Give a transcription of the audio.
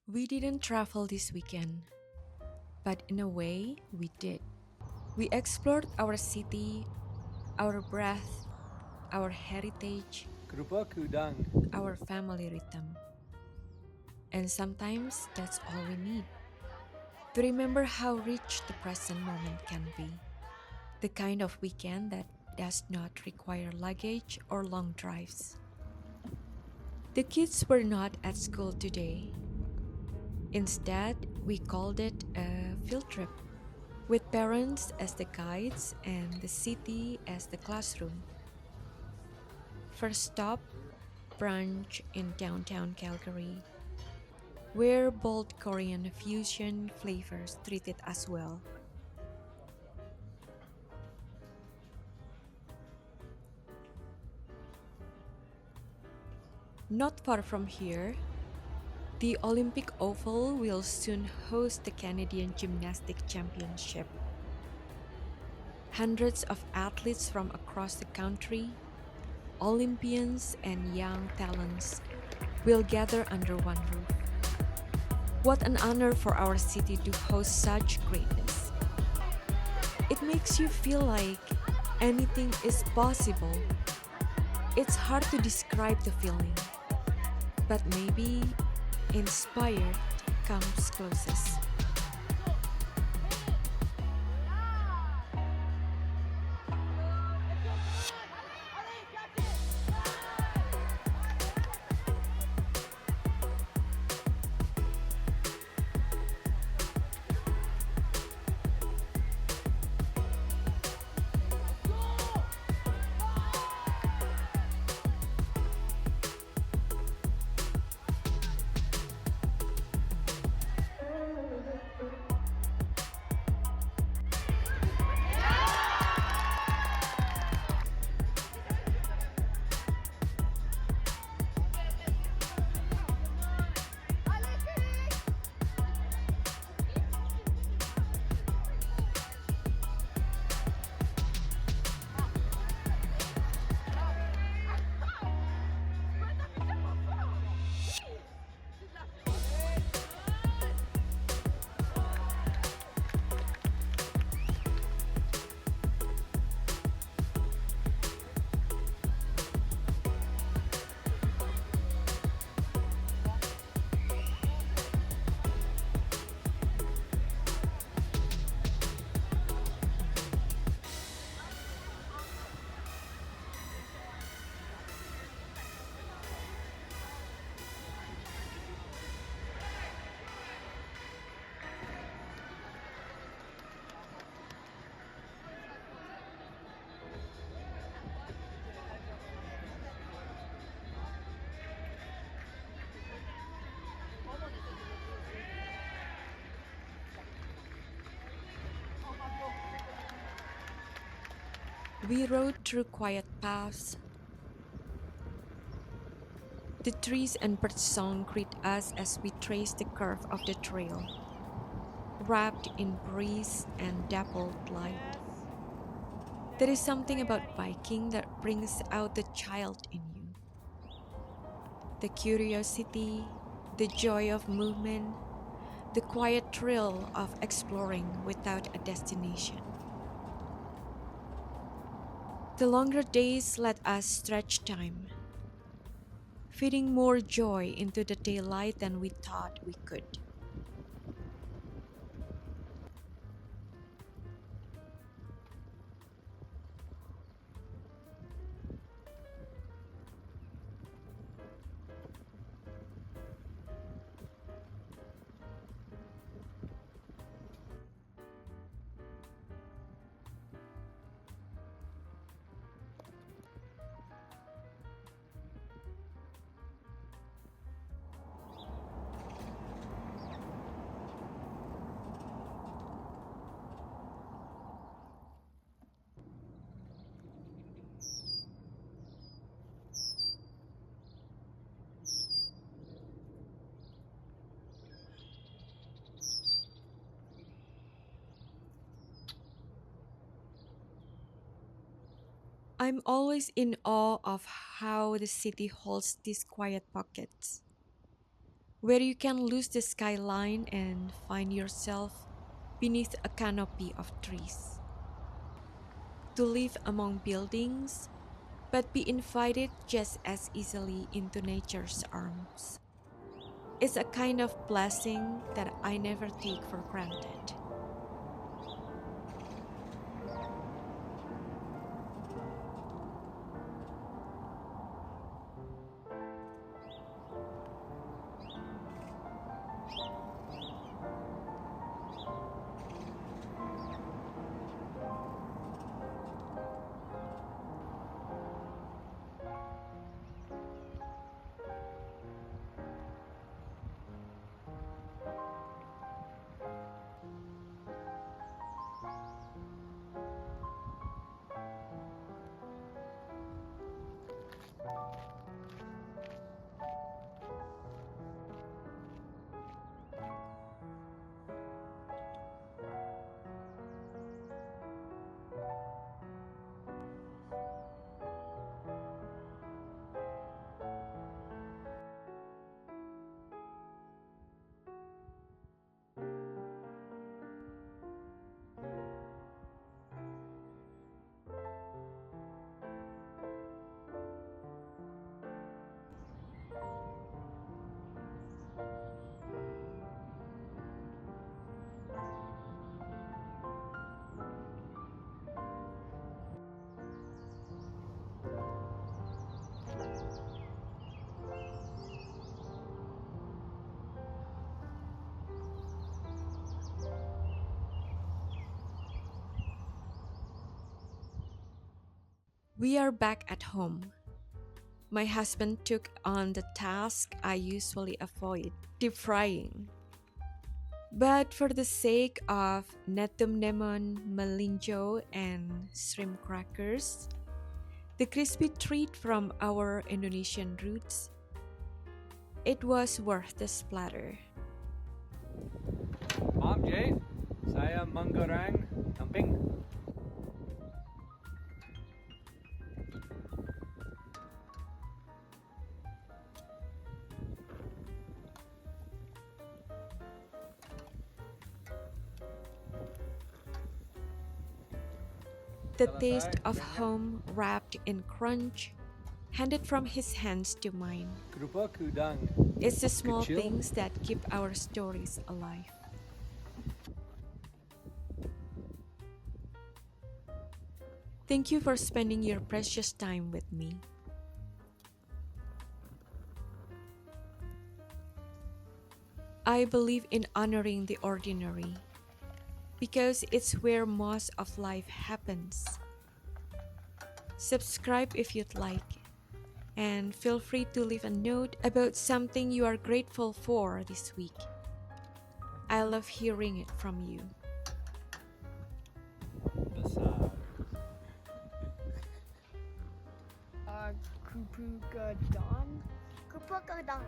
We didn't travel this weekend, but in a way, we did. We explored our city, our breath, our heritage, Kerupuk, Udang. our family rhythm. And sometimes that's all we need to remember how rich the present moment can be. The kind of weekend that does not require luggage or long drives. The kids were not at school today. Instead, we called it a field trip, with parents as the guides and the city as the classroom. First stop, Brunch in downtown Calgary, where bold Korean fusion flavors treated us well. Not far from here, the Olympic Oval will soon host the Canadian Gymnastics Championship. Hundreds of athletes from across the country, Olympians and young talents, will gather under one roof. What an honor for our city to host such greatness. It makes you feel like anything is possible. It's hard to describe the feeling, but maybe inspired comes closest. We rode through quiet paths. The trees and birdsong greet us as we trace the curve of the trail, wrapped in breeze and dappled light. There is something about biking that brings out the child in you. The curiosity, the joy of movement, the quiet thrill of exploring without a destination. The longer days let us stretch time, feeding more joy into the daylight than we thought we could. I'm always in awe of how the city holds these quiet pockets where you can lose the skyline and find yourself beneath a canopy of trees. To live among buildings, but be invited just as easily into nature's arms. It's a kind of blessing that I never take for granted. We are back at home. My husband took on the task I usually avoid, deep frying. But for the sake of Gnetum, Gnemon, Melinjo, and shrimp crackers, the crispy treat from our Indonesian roots, it was worth the splatter. Maaf Jay, saya menggoreng emping. The taste of home wrapped in crunch, handed from his hands to mine. Kerupuk udang. It's the small Kecil. things that keep our stories alive. Thank you for spending your precious time with me. I believe in honoring the ordinary because it's where most of life happens. Subscribe if you'd like, and feel free to leave a note about something you are grateful for this week. I love hearing it from you. Besar. Kerupuk udang. Kerupuk udang.